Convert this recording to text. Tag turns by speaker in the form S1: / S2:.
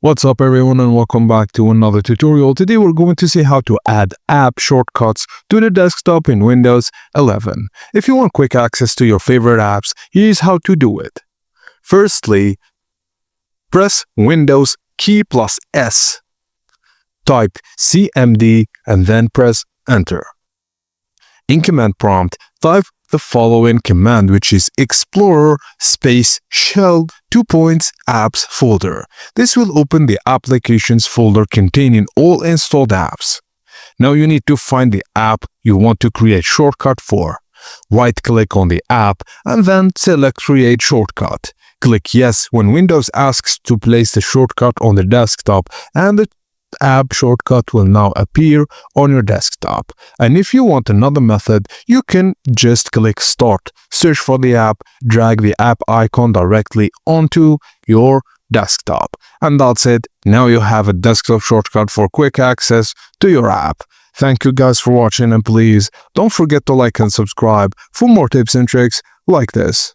S1: What's up everyone and welcome back to another tutorial. Today we're going to see how to add app shortcuts to the desktop in Windows 11. If you want quick access to your favorite apps, here's how to do it. Firstly, press Windows key plus S, type CMD and then press Enter. In command prompt, type the following command, which is Explorer space shell apps folder. This will open the applications folder containing all installed apps. Now you need to find the app you want to create shortcut for. Right click on the app and then select Create Shortcut. Click Yes when Windows asks to place the shortcut on the desktop, and the app shortcut will now appear on your desktop. And if you want another method, you can just click Start, search for the app, drag the app icon directly onto your desktop. And that's it. Now you have a desktop shortcut for quick access to your app. Thank you guys for watching, and please don't forget to like and subscribe for more tips and tricks like this.